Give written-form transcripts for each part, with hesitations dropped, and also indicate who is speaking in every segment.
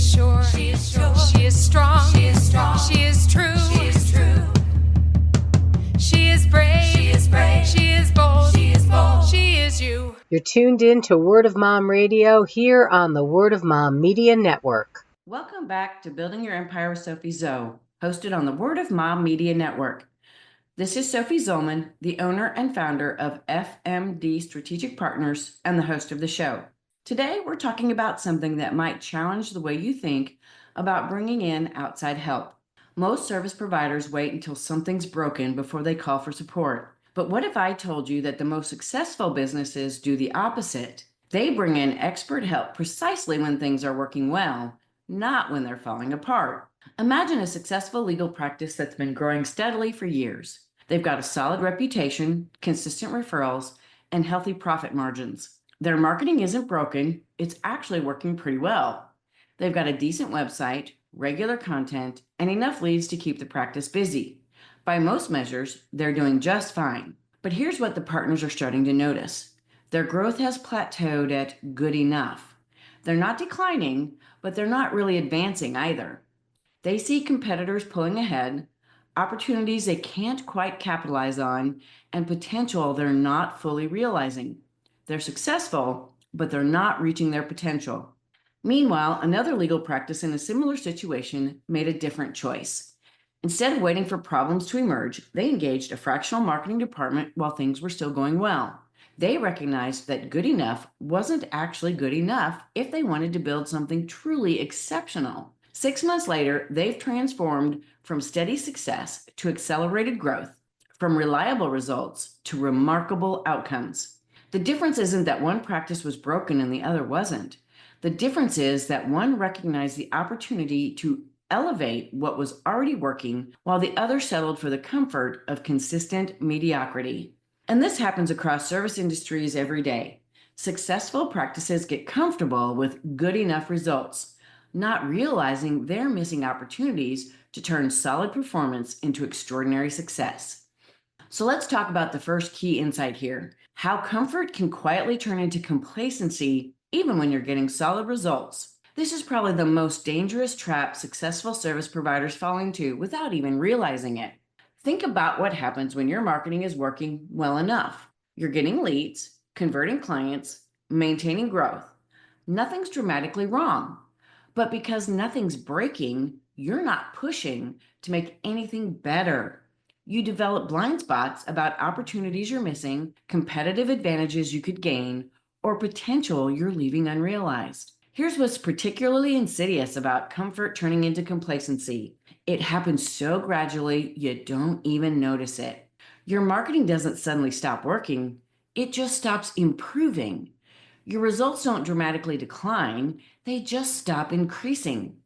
Speaker 1: is sure. She is sure. She is strong. She is strong. She is true. She is true. She is brave. She is brave. She is bold. She is bold. She is you.
Speaker 2: You're tuned in to Word of Mom Radio here on the Word of Mom Media Network.
Speaker 3: Welcome back to Building Your Empire with SophieZo, hosted on the Word of Mom Media Network. This is Sophie Zolman, the owner and founder of FMD Strategic Partners and the host of the show. Today, we're talking about something that might challenge the way you think about bringing in outside help. Most service providers wait until something's broken before they call for support. But what if I told you that the most successful businesses do the opposite? They bring in expert help precisely when things are working well, not when they're falling apart. Imagine a successful legal practice that's been growing steadily for years. They've got a solid reputation, consistent referrals, and healthy profit margins. Their marketing isn't broken, it's actually working pretty well. They've got a decent website, regular content, and enough leads to keep the practice busy. By most measures, they're doing just fine. But here's what the partners are starting to notice. Their growth has plateaued at good enough. They're not declining, but they're not really advancing either. They see competitors pulling ahead, opportunities they can't quite capitalize on, and potential they're not fully realizing. They're successful, but they're not reaching their potential. Meanwhile, another legal practice in a similar situation made a different choice. Instead of waiting for problems to emerge, they engaged a fractional marketing department while things were still going well. They recognized that good enough wasn't actually good enough if they wanted to build something truly exceptional. 6 months later, they've transformed from steady success to accelerated growth, from reliable results to remarkable outcomes. The difference isn't that one practice was broken and the other wasn't. The difference is that one recognized the opportunity to elevate what was already working, while the other settled for the comfort of consistent mediocrity. And this happens across service industries every day. Successful practices get comfortable with good enough results, not realizing they're missing opportunities to turn solid performance into extraordinary success. So let's talk about the first key insight here: how comfort can quietly turn into complacency even when you're getting solid results. This is probably the most dangerous trap successful service providers fall into without even realizing it. Think about what happens when your marketing is working well enough. You're getting leads, converting clients, maintaining growth. Nothing's dramatically wrong. But because nothing's breaking, you're not pushing to make anything better. You develop blind spots about opportunities you're missing, competitive advantages you could gain, or potential you're leaving unrealized. Here's what's particularly insidious about comfort turning into complacency. It happens so gradually, you don't even notice it. Your marketing doesn't suddenly stop working, it just stops improving. Your results don't dramatically decline, they just stop increasing.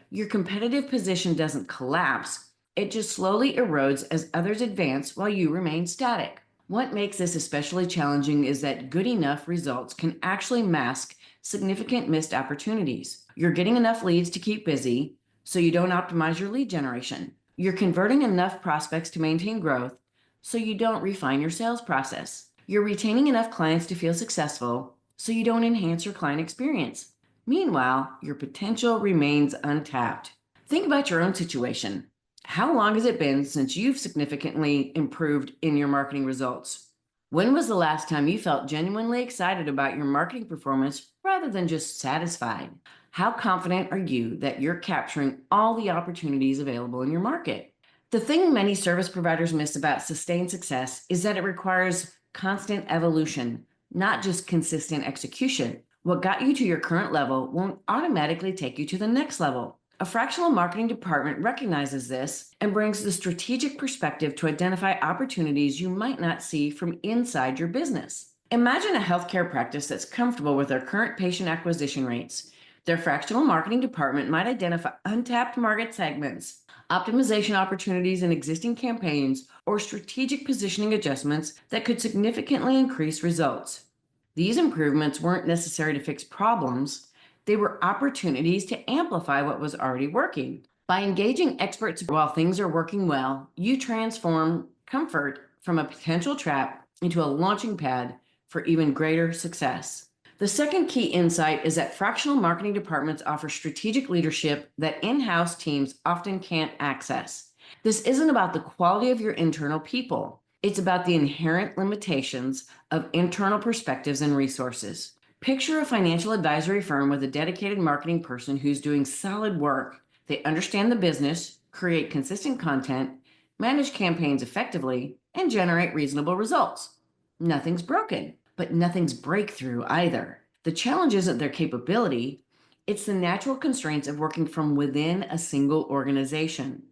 Speaker 3: Your competitive position doesn't collapse, it just slowly erodes as others advance while you remain static. What makes this especially challenging is that good enough results can actually mask significant missed opportunities. You're getting enough leads to keep busy, so you don't optimize your lead generation. You're converting enough prospects to maintain growth, so you don't refine your sales process. You're retaining enough clients to feel successful, so you don't enhance your client experience. Meanwhile, your potential remains untapped. Think about your own situation. How long has it been since you've significantly improved in your marketing results? When was the last time you felt genuinely excited about your marketing performance rather than just satisfied? How confident are you that you're capturing all the opportunities available in your market? The thing many service providers miss about sustained success is that it requires constant evolution, not just consistent execution. What got you to your current level won't automatically take you to the next level. A fractional marketing department recognizes this and brings the strategic perspective to identify opportunities you might not see from inside your business. Imagine a healthcare practice that's comfortable with their current patient acquisition rates. Their fractional marketing department might identify untapped market segments, optimization opportunities in existing campaigns, or strategic positioning adjustments that could significantly increase results. These improvements weren't necessary to fix problems. They were opportunities to amplify what was already working. By engaging experts while things are working well, you transform comfort from a potential trap into a launching pad for even greater success. The second key insight is that fractional marketing departments offer strategic leadership that in-house teams often can't access. This isn't about the quality of your internal people. It's about the inherent limitations of internal perspectives and resources. Picture a financial advisory firm with a dedicated marketing person who's doing solid work. They understand the business, create consistent content, manage campaigns effectively, and generate reasonable results. Nothing's broken, but nothing's breakthrough either. The challenge isn't their capability, it's the natural constraints of working from within a single organization.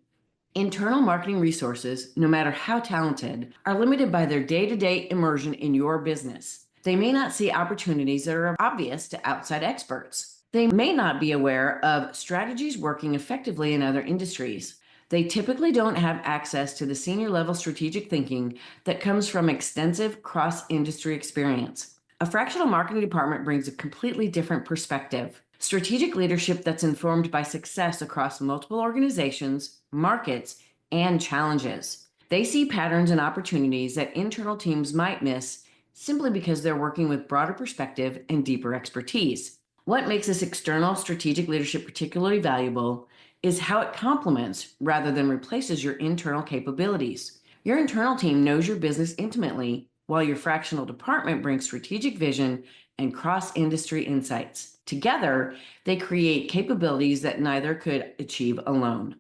Speaker 3: Internal marketing resources, no matter how talented, are limited by their day-to-day immersion in your business. They may not see opportunities that are obvious to outside experts. They may not be aware of strategies working effectively in other industries. They typically don't have access to the senior level strategic thinking that comes from extensive cross-industry experience. A fractional marketing department brings a completely different perspective. Strategic leadership that's informed by success across multiple organizations, markets, and challenges. They see patterns and opportunities that internal teams might miss simply because they're working with broader perspective and deeper expertise. What makes this external strategic leadership particularly valuable is how it complements rather than replaces your internal capabilities. Your internal team knows your business intimately, while your fractional department brings strategic vision and cross-industry insights. Together, they create capabilities that neither could achieve alone.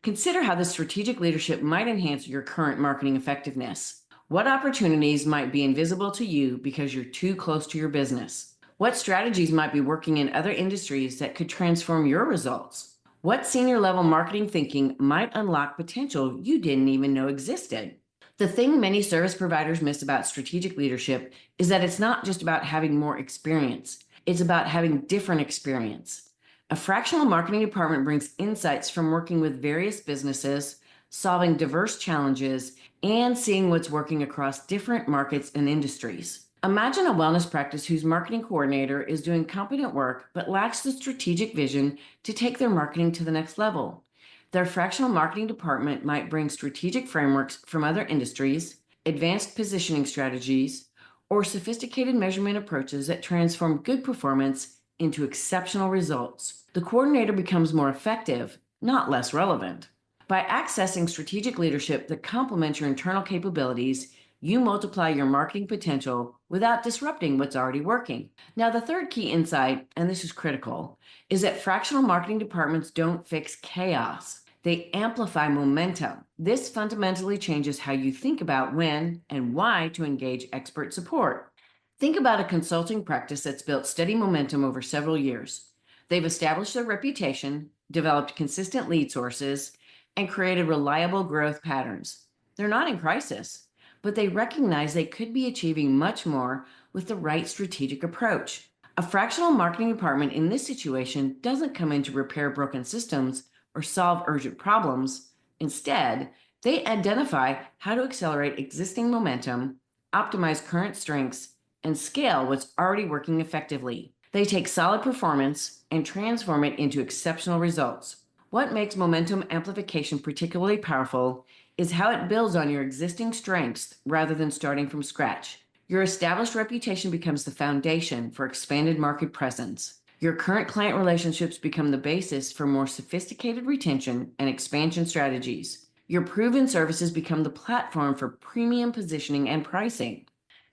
Speaker 3: Consider how this strategic leadership might enhance your current marketing effectiveness. What opportunities might be invisible to you because you're too close to your business? What strategies might be working in other industries that could transform your results? What senior level marketing thinking might unlock potential you didn't even know existed? The thing many service providers miss about strategic leadership is that it's not just about having more experience. It's about having different experience. A fractional marketing department brings insights from working with various businesses, solving diverse challenges, and seeing what's working across different markets and industries. Imagine a wellness practice whose marketing coordinator is doing competent work but lacks the strategic vision to take their marketing to the next level. Their fractional marketing department might bring strategic frameworks from other industries, advanced positioning strategies, or sophisticated measurement approaches that transform good performance into exceptional results. The coordinator becomes more effective, not less relevant. By accessing strategic leadership that complements your internal capabilities, you multiply your marketing potential without disrupting what's already working. Now, the third key insight, and this is critical, is that fractional marketing departments don't fix chaos. They amplify momentum. This fundamentally changes how you think about when and why to engage expert support. Think about a consulting practice that's built steady momentum over several years. They've established their reputation, developed consistent lead sources, and created reliable growth patterns. They're not in crisis, but they recognize they could be achieving much more with the right strategic approach. A fractional marketing department in this situation doesn't come in to repair broken systems or solve urgent problems. Instead, they identify how to accelerate existing momentum, optimize current strengths, and scale what's already working effectively. They take solid performance and transform it into exceptional results. What makes momentum amplification particularly powerful is how it builds on your existing strengths rather than starting from scratch. Your established reputation becomes the foundation for expanded market presence. Your current client relationships become the basis for more sophisticated retention and expansion strategies. Your proven services become the platform for premium positioning and pricing.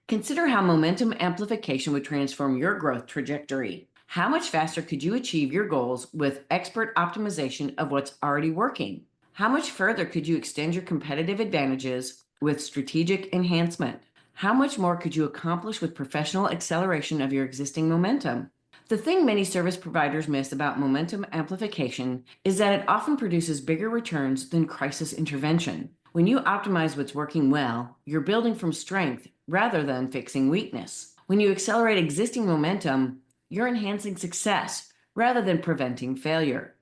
Speaker 3: Consider how momentum amplification would transform your growth trajectory. How much faster could you achieve your goals with expert optimization of what's already working? How much further could you extend your competitive advantages with strategic enhancement? How much more could you accomplish with professional acceleration of your existing momentum? The thing many service providers miss about momentum amplification is that it often produces bigger returns than crisis intervention. When you optimize what's working well, you're building from strength rather than fixing weakness. When you accelerate existing momentum, you're enhancing success rather than preventing failure.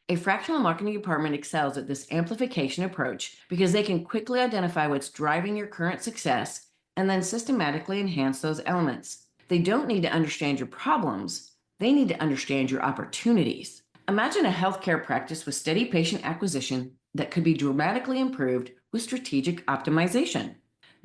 Speaker 3: A fractional marketing department excels at this amplification approach because they can quickly identify what's driving your current success and then systematically enhance those elements. They don't need to understand your problems. They need to understand your opportunities. Imagine a healthcare practice with steady patient acquisition that could be dramatically improved with strategic optimization.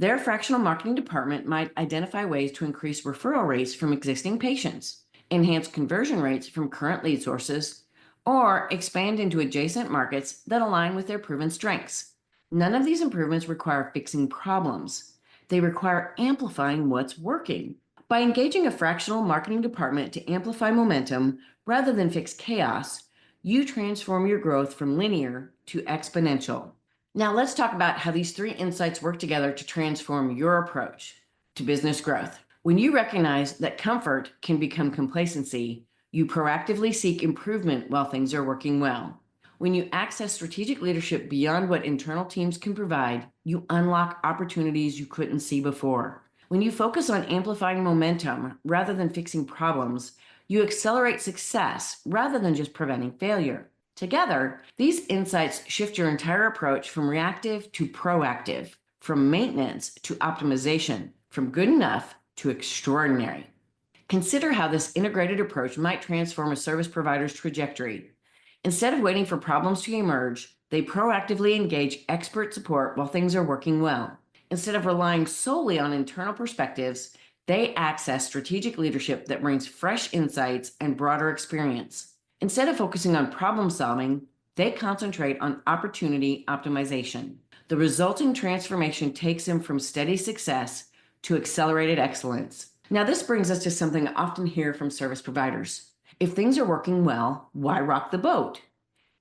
Speaker 3: Their fractional marketing department might identify ways to increase referral rates from existing patients, enhance conversion rates from current lead sources, or expand into adjacent markets that align with their proven strengths. None of these improvements require fixing problems. They require amplifying what's working. By engaging a fractional marketing department to amplify momentum rather than fix chaos, you transform your growth from linear to exponential. Now let's talk about how these three insights work together to transform your approach to business growth. When you recognize that comfort can become complacency, you proactively seek improvement while things are working well. When you access strategic leadership beyond what internal teams can provide, you unlock opportunities you couldn't see before. When you focus on amplifying momentum rather than fixing problems, you accelerate success rather than just preventing failure. Together, these insights shift your entire approach from reactive to proactive, from maintenance to optimization, from good enough to extraordinary. Consider how this integrated approach might transform a service provider's trajectory. Instead of waiting for problems to emerge, they proactively engage expert support while things are working well. Instead of relying solely on internal perspectives, they access strategic leadership that brings fresh insights and broader experience. Instead of focusing on problem solving, they concentrate on opportunity optimization. The resulting transformation takes them from steady success to accelerated excellence. Now, this brings us to something I often hear from service providers. If things are working well, why rock the boat?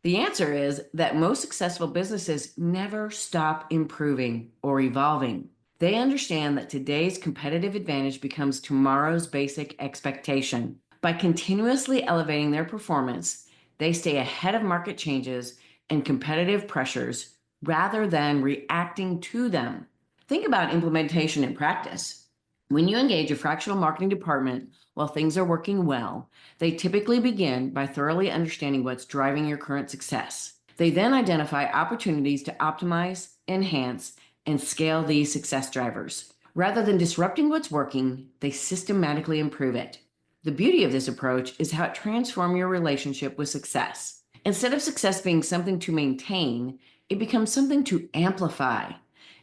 Speaker 3: The answer is that most successful businesses never stop improving or evolving. They understand that today's competitive advantage becomes tomorrow's basic expectation. By continuously elevating their performance, they stay ahead of market changes and competitive pressures rather than reacting to them. Think about implementation in practice. When you engage a fractional marketing department while things are working well, they typically begin by thoroughly understanding what's driving your current success. They then identify opportunities to optimize, enhance, and scale these success drivers. Rather than disrupting what's working, they systematically improve it. The beauty of this approach is how it transforms your relationship with success. Instead of success being something to maintain, it becomes something to amplify.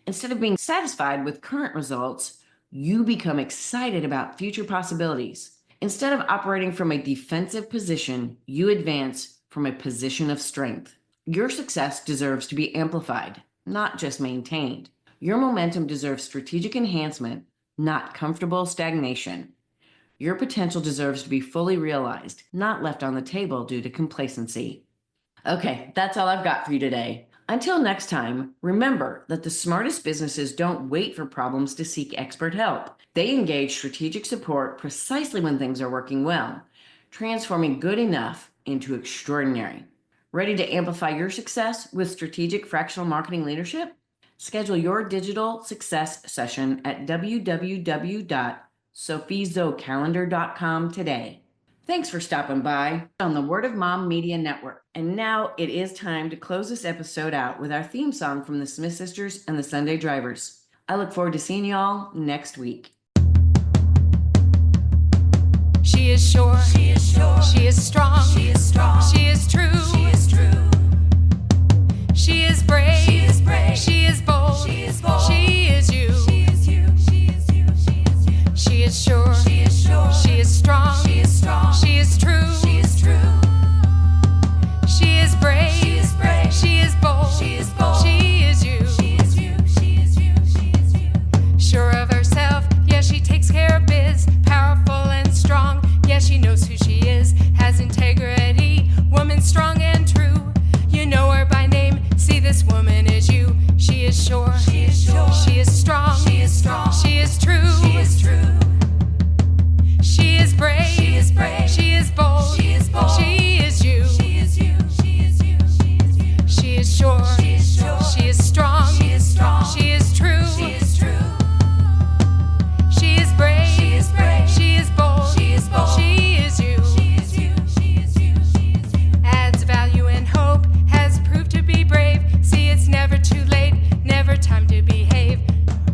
Speaker 3: Instead of being satisfied with current results, you become excited about future possibilities. Instead of operating from a defensive position, you advance from a position of strength. Your success deserves to be amplified, not just maintained. Your momentum deserves strategic enhancement, not comfortable stagnation. Your potential deserves to be fully realized, not left on the table due to complacency. Okay, that's all I've got for you today. Until next time, remember that the smartest businesses don't wait for problems to seek expert help. They engage strategic support precisely when things are working well, transforming good enough into extraordinary. Ready to amplify your success with strategic fractional marketing leadership? Schedule your digital success session at www.SophieZoCalendar.com today. Thanks for stopping by on the Word of Mom Media Network. And now it is time to close this episode out with our theme song from the Smith Sisters and the Sunday Drivers. I look forward to seeing y'all next week.
Speaker 1: She is sure. She is sure. She is strong. She is strong. She is true. She is true. She is brave. She is brave. She is bold. She is bold. She is you. She is you. She is you. She is you. She is sure. She is sure. She is strong. She is strong. She is true. She is true. She is brave. She is brave. She is bold. She is bold. She is you. She is you. She is you. She is you. Sure of herself, yeah, she takes care of biz. Powerful and strong, yeah, she knows who she is. Has integrity, woman strong and true. You know her by name, see this woman is you. She is sure. She is sure. She is strong. She is strong. She is true. She is true. She is brave. She is brave. She is bold. She is bold. She is you. She is you. She is you. She is you. She is sure. She is sure. She is strong. She is strong. She is true. She is true. She is brave. She is brave. She is bold. She is bold. She is you. She is you. She is you. She is you. Adds value and hope. Has proved to be brave. See, it's never too late. Never time to behave.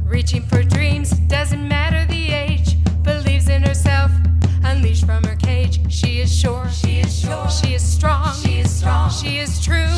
Speaker 1: Reaching for dreams. Doesn't matter the age. Believes in herself. Unleashed from her cage. She is sure. She is sure. She is strong. She is strong. She is true.